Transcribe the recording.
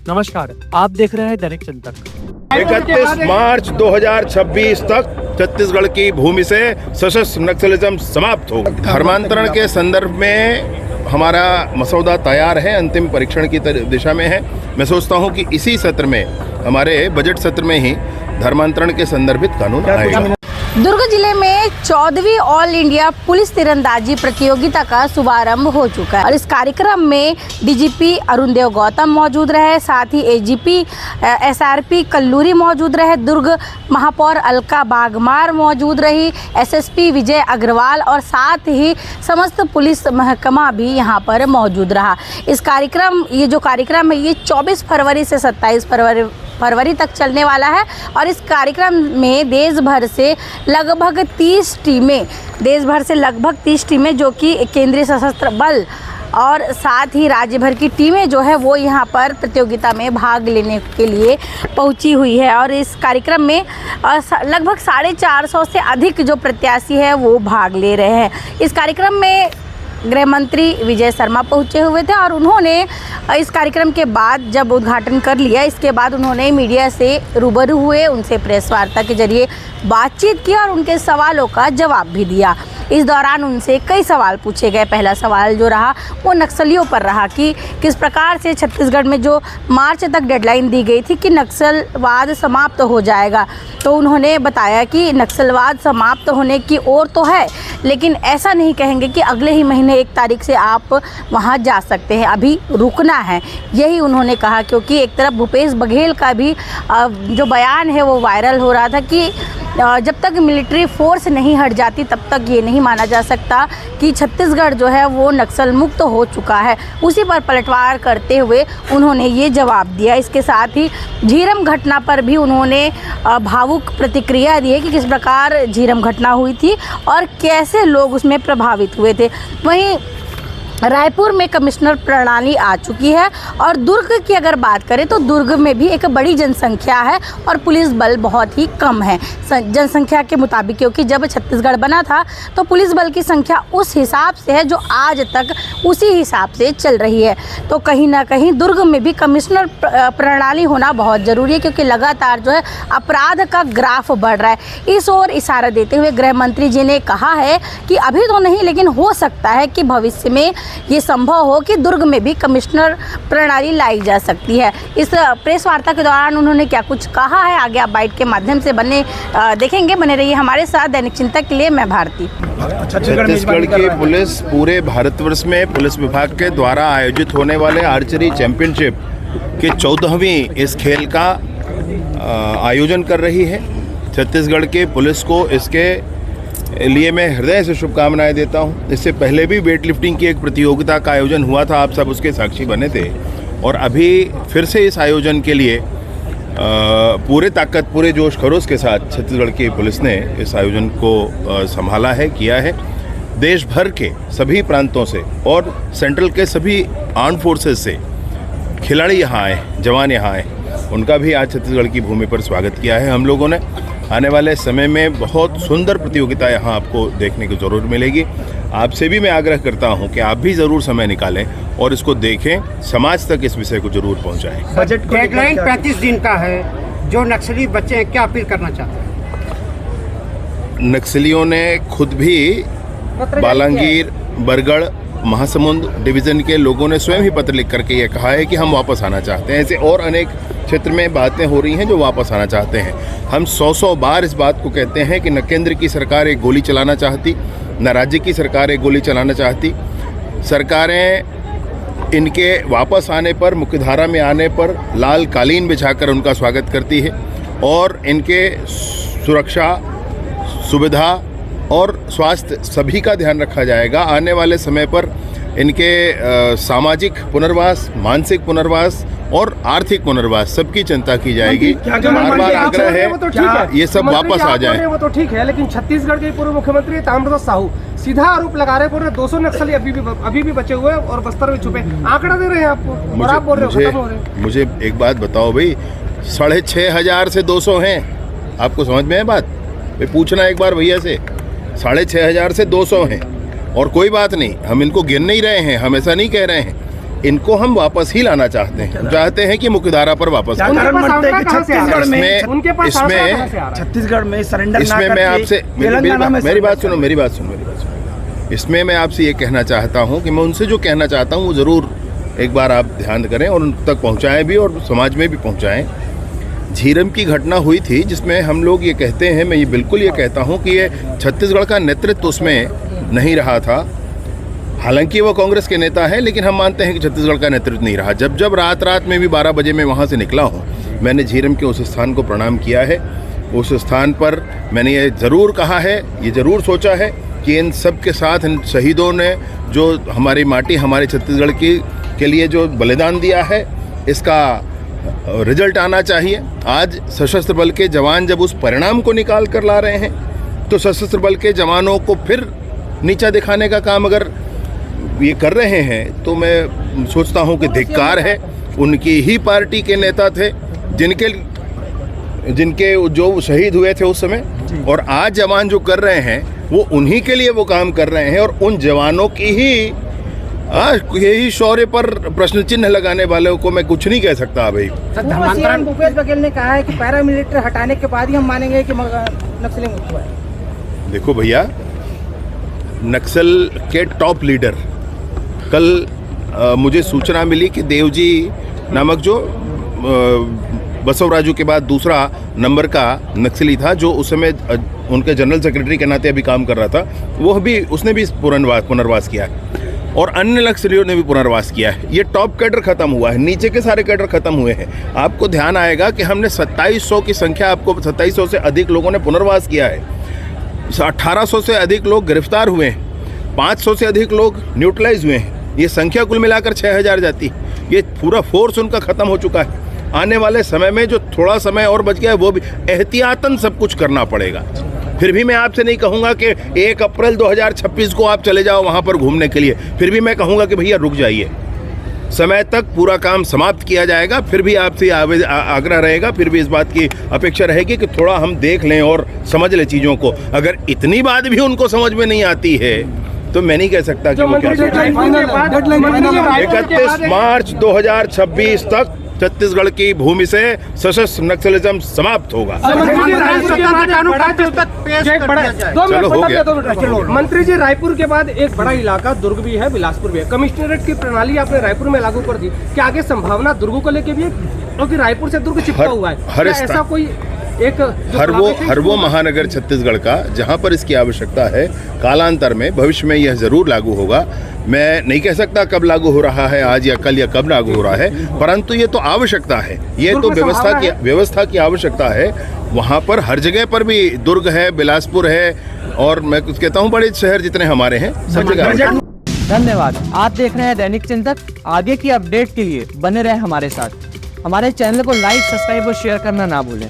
नमस्कार, आप देख रहे हैं दैनिक चिंतक। 31 मार्च 2026 तक छत्तीसगढ़ की भूमि से सशस्त्र नक्सलिज्म समाप्त हो। धर्मांतरण के संदर्भ में हमारा मसौदा तैयार है, अंतिम परीक्षण की दिशा में है। मैं सोचता हूं कि इसी सत्र में, हमारे बजट सत्र में ही धर्मांतरण के संदर्भित कानून आएगा। दुर्ग जिले में 14वीं ऑल इंडिया पुलिस तीरंदाजी प्रतियोगिता का शुभारंभ हो चुका है और इस कार्यक्रम में डीजीपी अरुण देव गौतम मौजूद रहे, साथ ही एजीपी एसआरपी कल्लूरी मौजूद रहे, दुर्ग महापौर अलका बागमार मौजूद रही, एसएसपी विजय अग्रवाल और साथ ही समस्त पुलिस महकमा भी यहां पर मौजूद रहा। ये जो कार्यक्रम है ये 24 फरवरी से 27 फरवरी तक चलने वाला है और इस कार्यक्रम में देश भर से लगभग 30 टीमें जो कि केंद्रीय सशस्त्र बल और साथ ही राज्य भर की टीमें जो है वो यहाँ पर प्रतियोगिता में भाग लेने के लिए पहुँची हुई है और इस कार्यक्रम में लगभग 450 से अधिक जो प्रत्याशी है वो भाग ले रहे हैं। इस कार्यक्रम में गृह मंत्री विजय शर्मा पहुंचे हुए थे और उन्होंने इस कार्यक्रम के बाद जब उद्घाटन कर लिया, इसके बाद उन्होंने मीडिया से रूबरू हुए, उनसे प्रेस वार्ता के जरिए बातचीत की और उनके सवालों का जवाब भी दिया। इस दौरान उनसे कई सवाल पूछे गए। पहला सवाल जो रहा वो नक्सलियों पर रहा कि किस प्रकार से छत्तीसगढ़ में जो मार्च तक डेडलाइन दी गई थी कि नक्सलवाद समाप्त हो जाएगा, तो उन्होंने बताया कि नक्सलवाद समाप्त होने की ओर तो है, लेकिन ऐसा नहीं कहेंगे कि अगले ही महीने 1 तारीख से आप वहां जा सकते हैं, अभी रुकना है। यही उन्होंने कहा, क्योंकि एक तरफ भूपेश बघेल का भी जो बयान है वो वायरल हो रहा था कि जब तक मिलिट्री फोर्स नहीं हट जाती तब तक ये नहीं माना जा सकता कि छत्तीसगढ़ जो है वो नक्सल मुक्त हो चुका है। उसी पर पलटवार करते हुए उन्होंने ये जवाब दिया। इसके साथ ही झीरम घटना पर भी उन्होंने भावुक प्रतिक्रिया दी है कि किस प्रकार झीरम घटना हुई थी और कैसे लोग उसमें प्रभावित हुए थे। वहीं रायपुर में कमिश्नर प्रणाली आ चुकी है और दुर्ग की अगर बात करें तो दुर्ग में भी एक बड़ी जनसंख्या है और पुलिस बल बहुत ही कम है जनसंख्या के मुताबिक, क्योंकि जब छत्तीसगढ़ बना था तो पुलिस बल की संख्या उस हिसाब से है जो आज तक उसी हिसाब से चल रही है। तो कहीं ना कहीं दुर्ग में भी कमिश्नर प्रणाली होना बहुत ज़रूरी है, क्योंकि लगातार जो है अपराध का ग्राफ बढ़ रहा है। इस ओर इशारा देते हुए गृह मंत्री जी ने कहा है कि अभी तो नहीं, लेकिन हो सकता है कि भविष्य में ये संभव हो कि दुर्ग में भी कमिश्नर प्रणाली लाई जा सकती है। इस प्रेस वार्ता के दौरान उन्होंने क्या कुछ कहा है, आगे आप बाइट के माध्यम से देखेंगे। बने रहिए हमारे साथ। दैनिक चिंतक के लिए मैं भारती। छत्तीसगढ़ की पुलिस पूरे भारतवर्ष में पुलिस विभाग के द्वारा आयोजित होने वाले आर्चरी चैंपियनशिप के 14वीं इस खेल का आयोजन कर रही है। छत्तीसगढ़ के पुलिस को इसके लिए मैं हृदय से शुभकामनाएं देता हूं। इससे पहले भी वेट लिफ्टिंग की एक प्रतियोगिता का आयोजन हुआ था, आप सब उसके साक्षी बने थे, और अभी फिर से इस आयोजन के लिए पूरे ताकत, पूरे जोश खरोश के साथ छत्तीसगढ़ की पुलिस ने इस आयोजन को संभाला है, किया है। देश भर के सभी प्रांतों से और सेंट्रल के सभी आर्म फोर्सेस से खिलाड़ी यहाँ आए, जवान यहाँ आए, उनका भी आज छत्तीसगढ़ की भूमि पर स्वागत किया है हम लोगों ने। आने वाले समय में बहुत सुंदर प्रतियोगिता यहाँ आपको देखने की ज़रूर मिलेगी। आपसे भी मैं आग्रह करता हूँ कि आप भी ज़रूर समय निकालें और इसको देखें, समाज तक इस विषय को ज़रूर पहुँचाएं। बजट डेडलाइन 35 दिन का है। जो नक्सली बच्चे हैं, क्या अपील करना चाहते हैं? नक्सलियों ने खुद भी बालांगीर, बरगढ़, महासमुंद डिवीज़न के लोगों ने स्वयं ही पत्र लिख करके ये कहा है कि हम वापस आना चाहते हैं। ऐसे और अनेक क्षेत्र में बातें हो रही हैं जो वापस आना चाहते हैं। हम 100 बार इस बात को कहते हैं कि न केंद्र की सरकार एक गोली चलाना चाहती, न राज्य की सरकार एक गोली चलाना चाहती। सरकारें इनके वापस आने पर, मुख्यधारा में आने पर लाल कालीन बिछाकर उनका स्वागत करती है और इनके सुरक्षा, सुविधा और स्वास्थ्य सभी का ध्यान रखा जाएगा। आने वाले समय पर इनके सामाजिक पुनर्वास, मानसिक पुनर्वास और आर्थिक पुनर्वास सबकी चिंता की जाएगी। बार बार आग्रह है ये सब वापस आ जाए। वो तो ठीक है, लेकिन छत्तीसगढ़ के पूर्व मुख्यमंत्री ताम्रध्वज साहू सीधा आरोप लगा रहे हैं 200 नक्सली अभी भी बचे हुए और बस्तर में छुपे। आंकड़ा दे रहे हैं आपको और आप बोल रहे हो खत्म हो रहे। मुझे एक बात बताओ भाई, 6,500 से 200 हैं, आपको समझ में है बात? पूछना एक बार भैया से। 6,500 से 200 हैं और कोई बात नहीं, हम इनको गिन नहीं रहे हैं, हम ऐसा नहीं कह रहे हैं। इनको हम वापस ही लाना चाहते हैं कि मुख्यधारा पर वापस उनके लाना। पास आंकड़ा कहाँ से आ रहा है? इसमें- उनके पास आंकड़ा इसमें- कहाँ से आ रहा है? छत्तीसगढ़ में सरेंडर ना इसमें मैं करके आपसे तेलंगाना में मेरी बात सुनो। इसमें मैं आपसे ये कहना चाहता हूँ कि मैं उनसे जो कहना चाहता हूँ वो ज़रूर एक बार आप ध्यान करें और उन तक पहुँचाएं भी और समाज में भी पहुँचाएं। झीरम की घटना हुई थी जिसमें हम लोग ये कहते हैं, मैं ये बिल्कुल ये कहता हूँ कि ये छत्तीसगढ़ का नेतृत्व उसमें नहीं रहा था। हालांकि वो कांग्रेस के नेता हैं, लेकिन हम मानते हैं कि छत्तीसगढ़ का नेतृत्व नहीं रहा। जब रात में भी 12 बजे मैं वहाँ से निकला हूँ, मैंने झीरम के उस स्थान को प्रणाम किया है। उस स्थान पर मैंने ये ज़रूर कहा है, ये ज़रूर सोचा है कि इन सब के साथ इन शहीदों ने जो हमारी माटी, हमारे छत्तीसगढ़ के लिए जो बलिदान दिया है, इसका रिजल्ट आना चाहिए। आज सशस्त्र बल के जवान जब उस परिणाम को निकाल कर ला रहे हैं, तो सशस्त्र बल के जवानों को फिर नीचा दिखाने का काम अगर ये कर रहे हैं तो मैं सोचता हूँ कि धिक्कार है। उनकी ही पार्टी के नेता थे जिनके जो शहीद हुए थे उस समय, और आज जवान जो कर रहे हैं वो उन्हीं के लिए वो काम कर रहे हैं, और उन जवानों की ही यही शौर्य पर प्रश्न चिन्ह लगाने वालों को मैं कुछ नहीं कह सकता भाई। सीएम भूपेश बघेल ने कहा है कि पैरामिलिट्री हटाने के बाद ही हम मानेंगे कि नक्सली मुक्त हुआ है। देखो भैया, नक्सल के टॉप लीडर कल मुझे सूचना मिली कि देवजी नामक जो बसवराजू के बाद दूसरा नंबर का नक्सली था, जो उस समय उनके जनरल सेक्रेटरी के नाते अभी काम कर रहा था, उसने भी पुनर्वास किया है, और अन्य नक्सलियों ने भी पुनर्वास किया है। ये टॉप कैडर खत्म हुआ है, नीचे के सारे कैडर खत्म हुए हैं। आपको ध्यान आएगा कि हमने 2700 की संख्या, आपको 2700 से अधिक लोगों ने पुनर्वास किया है, 1800 से अधिक लोग गिरफ्तार हुए हैं, 500 से अधिक लोग न्यूट्रलाइज हुए हैं। ये संख्या कुल मिलाकर 6000 जाती। ये पूरा फोर्स उनका खत्म हो चुका है। आने वाले समय में जो थोड़ा समय और बच गया है, वो भी एहतियातन सब कुछ करना पड़ेगा। फिर भी मैं आपसे नहीं कहूँगा कि 1 अप्रैल 2026 को आप चले जाओ वहाँ पर घूमने के लिए। फिर भी मैं कहूँगा कि भैया रुक जाइए, समय तक पूरा काम समाप्त किया जाएगा। फिर भी आपसे आग्रह रहेगा, फिर भी इस बात की अपेक्षा रहेगी कि थोड़ा हम देख लें और समझ लें चीज़ों को। अगर इतनी बात भी उनको समझ में नहीं आती है तो मैं नहीं कह सकता कि वो क्या 31 मार्च 2026 तक छत्तीसगढ़ की भूमि से सशस्त्र नक्सलिज्म समाप्त होगा। चलो हो गया। मंत्री जी, रायपुर के बाद एक बड़ा इलाका दुर्ग भी है, बिलासपुर भी है। कमिश्नरेट की प्रणाली आपने रायपुर में लागू कर दी, क्या आगे संभावना दुर्गों को लेके भी है, क्योंकि रायपुर से दुर्ग चिपका हुआ है? ऐसा कोई एक हर वो महानगर छत्तीसगढ़ का जहां पर इसकी आवश्यकता है, कालांतर में भविष्य में यह जरूर लागू होगा। मैं नहीं कह सकता कब लागू हो रहा है, आज या कल या कब लागू हो रहा है, परंतु ये तो आवश्यकता है, ये तो व्यवस्था की आवश्यकता है। वहाँ पर हर जगह पर भी दुर्ग है, बिलासपुर है, और मैं कुछ कहता हूँ बड़े शहर जितने हमारे हैं सब जगह। धन्यवाद। आप देख रहे हैं दैनिक चिंतक। आगे की अपडेट के लिए बने रहे हमारे साथ। हमारे चैनल को लाइक, सब्सक्राइब और शेयर करना ना भूलें।